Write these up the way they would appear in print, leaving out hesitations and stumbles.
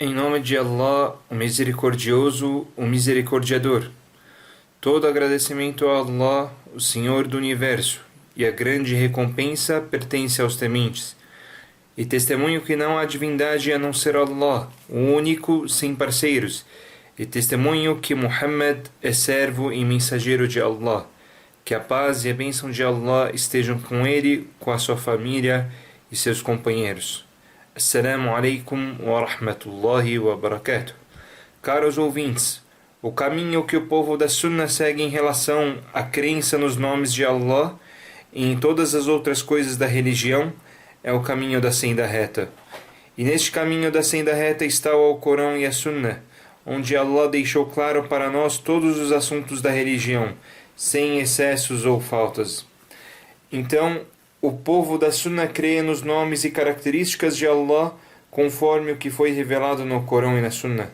Em nome de Allah, o Misericordioso, o Misericordiador. Todo agradecimento a Allah, o Senhor do Universo, e a grande recompensa pertence aos tementes. E testemunho que não há divindade a não ser Allah, o único, sem parceiros. E testemunho que Muhammad é servo e mensageiro de Allah. Que a paz e a bênção de Allah estejam com ele, com a sua família e seus companheiros. Assalamu alaikum wa rahmatullahi wa barakatuh. Caros ouvintes, o caminho que o povo da Sunna segue em relação à crença nos nomes de Allah e em todas as outras coisas da religião é o caminho da senda reta. E neste caminho da senda reta está o Alcorão e a Sunna, onde Allah deixou claro para nós todos os assuntos da religião, sem excessos ou faltas. Então, o povo da Sunna crê nos nomes e características de Allah conforme o que foi revelado no Corão e na Sunna.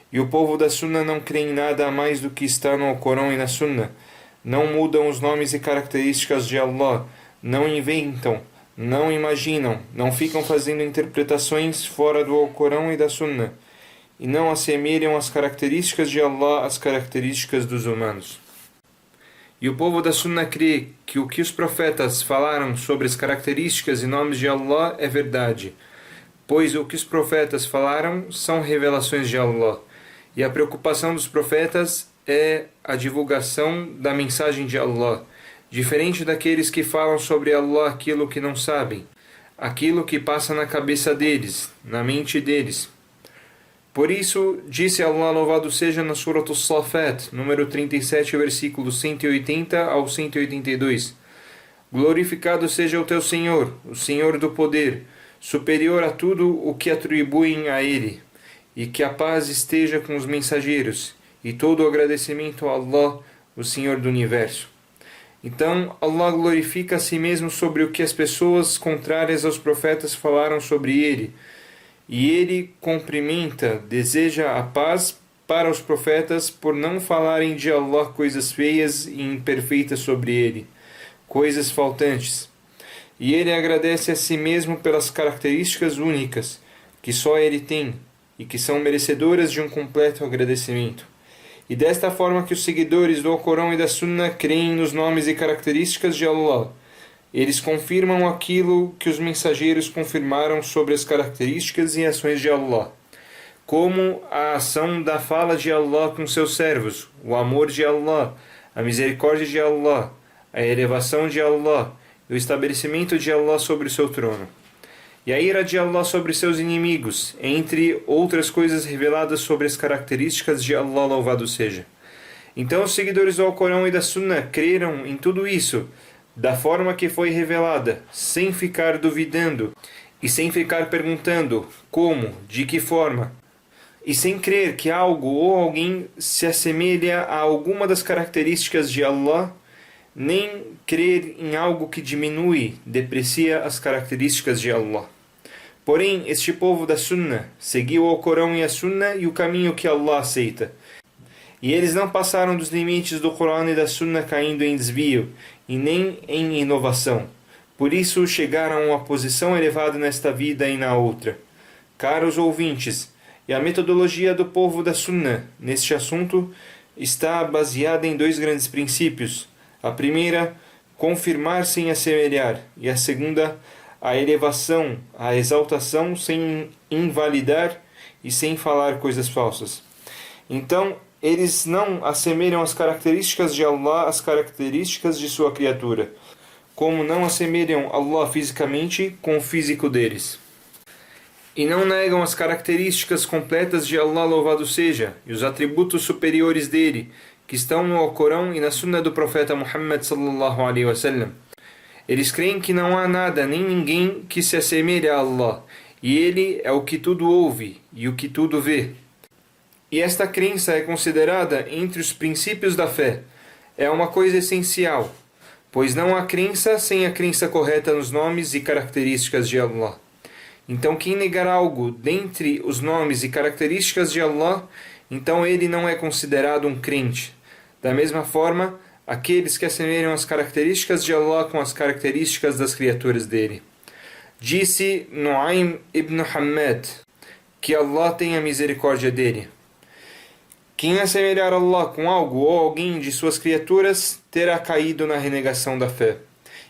E o povo da Sunna não crê em nada a mais do que está no Corão e na Sunna. Não mudam os nomes e características de Allah, não inventam, não imaginam, não ficam fazendo interpretações fora do Corão e da Sunna, e não assemelham as características de Allah às características dos humanos. E o povo da Sunna crê que o que os profetas falaram sobre as características e nomes de Allah é verdade, pois o que os profetas falaram são revelações de Allah, e a preocupação dos profetas é a divulgação da mensagem de Allah, diferente daqueles que falam sobre Allah aquilo que não sabem, aquilo que passa na cabeça deles, na mente deles. Por isso, disse Allah, louvado seja, na Surat As-Safat, número 37, versículos 180 ao 182. Glorificado seja o teu Senhor, o Senhor do poder, superior a tudo o que atribuem a Ele, e que a paz esteja com os mensageiros, e todo o agradecimento a Allah, o Senhor do Universo. Então, Allah glorifica a si mesmo sobre o que as pessoas contrárias aos profetas falaram sobre Ele, e Ele cumprimenta, deseja a paz para os profetas por não falarem de Allah coisas feias e imperfeitas sobre Ele, coisas faltantes. E Ele agradece a si mesmo pelas características únicas que só Ele tem e que são merecedoras de um completo agradecimento. E desta forma que os seguidores do Alcorão e da Sunna creem nos nomes e características de Allah. Eles confirmam aquilo que os mensageiros confirmaram sobre as características e ações de Allah, como a ação da fala de Allah com seus servos, o amor de Allah, a misericórdia de Allah, a elevação de Allah e o estabelecimento de Allah sobre o seu trono, e a ira de Allah sobre seus inimigos, entre outras coisas reveladas sobre as características de Allah, louvado seja. Então os seguidores do Alcorão e da Sunna creram em tudo isso, da forma que foi revelada, sem ficar duvidando e sem ficar perguntando como, de que forma, e sem crer que algo ou alguém se assemelha a alguma das características de Allah, nem crer em algo que diminui, deprecia as características de Allah. Porém, este povo da Sunna seguiu o Corão e a Sunna e o caminho que Allah aceita. E eles não passaram dos limites do Corão e da Sunna caindo em desvio, e nem em inovação. Por isso chegaram a uma posição elevada nesta vida e na outra. Caros ouvintes, e a metodologia do povo da Sunna neste assunto está baseada em dois grandes princípios. A primeira, confirmar sem assemelhar, e a segunda, a elevação, a exaltação sem invalidar e sem falar coisas falsas. Então, eles não assemelham as características de Allah às características de sua criatura, como não assemelham Allah fisicamente com o físico deles. E não negam as características completas de Allah, louvado seja, e os atributos superiores dele, que estão no Alcorão e na Sunna do profeta Muhammad sallallahu alaihi wasallam. Eles creem que não há nada nem ninguém que se assemelhe a Allah, e Ele é o que tudo ouve e o que tudo vê. E esta crença é considerada entre os princípios da fé. É uma coisa essencial, pois não há crença sem a crença correta nos nomes e características de Allah. Então quem negar algo dentre os nomes e características de Allah, então ele não é considerado um crente. Da mesma forma, aqueles que assemelham as características de Allah com as características das criaturas dele. Disse Nu'aym ibn Hammad: que Allah tenha misericórdia dele. Quem assemelhar Allah com algo ou alguém de suas criaturas terá caído na renegação da fé.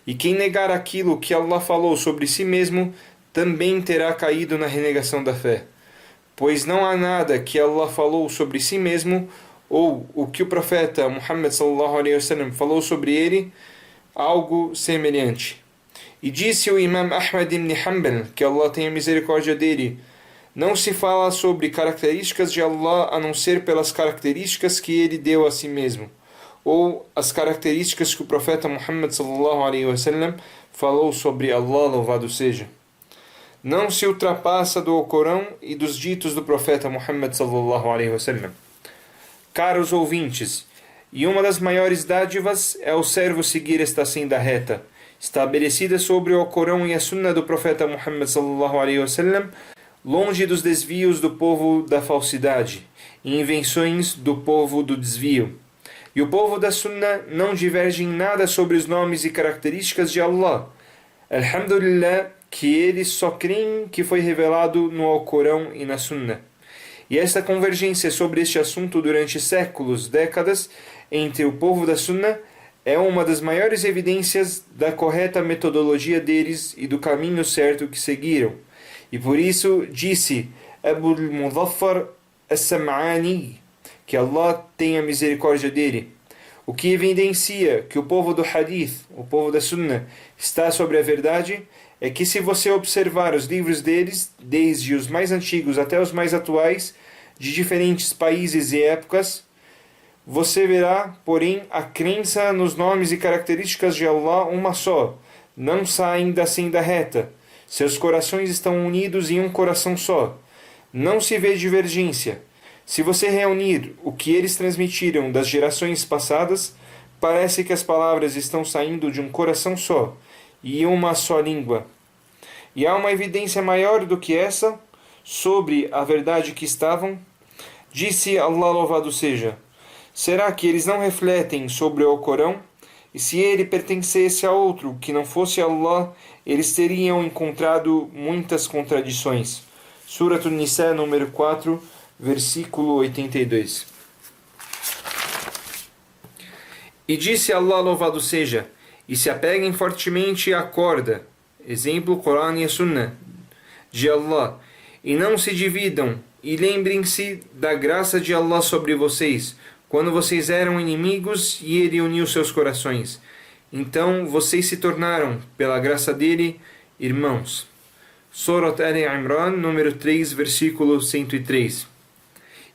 E quem negar aquilo que Allah falou sobre si mesmo também terá caído na renegação da fé. Pois não há nada que Allah falou sobre si mesmo ou o que o profeta Muhammad sallallahu alaihi wasallam falou sobre ele, algo semelhante. E disse o Imam Ahmad ibn Hanbal, que Allah tenha misericórdia dele, não se fala sobre características de Allah a não ser pelas características que ele deu a si mesmo, ou as características que o profeta Muhammad sallallahu alaihi wasallam falou sobre Allah, louvado seja. Não se ultrapassa do Alcorão e dos ditos do profeta Muhammad sallallahu alaihi wasallam. Caros ouvintes, e uma das maiores dádivas é o servo seguir esta senda reta, estabelecida sobre o Alcorão e a Sunna do profeta Muhammad sallallahu alaihi wasallam, longe dos desvios do povo da falsidade e invenções do povo do desvio. E o povo da Sunna não diverge em nada sobre os nomes e características de Allah. Alhamdulillah, que eles só creem que foi revelado no Alcorão e na Sunna. E esta convergência sobre este assunto durante séculos, décadas, entre o povo da Sunna, é uma das maiores evidências da correta metodologia deles e do caminho certo que seguiram. E por isso disse Abu al-Muzaffar as-Sam'ani, que Allah tenha misericórdia dele, o que evidencia que o povo do Hadith, o povo da Sunna, está sobre a verdade, é que se você observar os livros deles, desde os mais antigos até os mais atuais, de diferentes países e épocas, você verá, porém, a crença nos nomes e características de Allah uma só, não saem da senda reta. Seus corações estão unidos em um coração só. Não se vê divergência. Se você reunir o que eles transmitiram das gerações passadas, parece que as palavras estão saindo de um coração só e uma só língua. E há uma evidência maior do que essa sobre a verdade que estavam. Disse Allah, louvado seja: será que eles não refletem sobre o Alcorão? E se ele pertencesse a outro que não fosse Allah, eles teriam encontrado muitas contradições. Surat An-Nisa, número 4, versículo 82. E disse Allah, louvado seja, e se apeguem fortemente à corda, exemplo, Corão e a Sunnah, de Allah, e não se dividam, e lembrem-se da graça de Allah sobre vocês, quando vocês eram inimigos e Ele uniu seus corações. Então vocês se tornaram, pela graça dele, irmãos. Surat Al-Imran, número 3, versículo 103.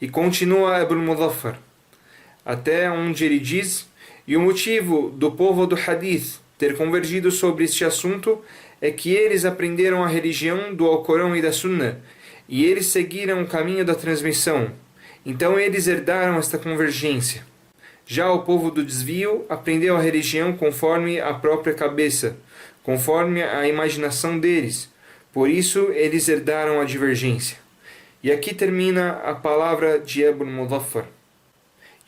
E continua Abu al-Muzaffar, até onde ele diz: e o motivo do povo do Hadith ter convergido sobre este assunto é que eles aprenderam a religião do Alcorão e da Sunnah, e eles seguiram o caminho da transmissão. Então eles herdaram esta convergência. Já o povo do desvio aprendeu a religião conforme a própria cabeça, conforme a imaginação deles. Por isso eles herdaram a divergência. E aqui termina a palavra de Abu al-Muzaffar.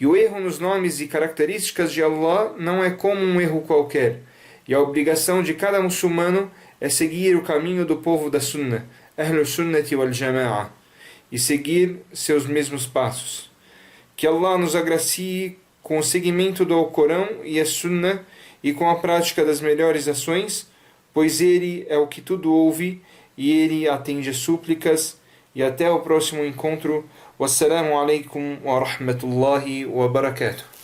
E o erro nos nomes e características de Allah não é como um erro qualquer. E a obrigação de cada muçulmano é seguir o caminho do povo da Sunnah, Ahlus Sunnati wal Jama'ah, e seguir seus mesmos passos. Que Allah nos agracie com o seguimento do Alcorão e a Sunnah e com a prática das melhores ações, pois Ele é o que tudo ouve e Ele atende as súplicas. E até o próximo encontro. Wassalamu alaikum wa rahmatullahi wa barakatuh.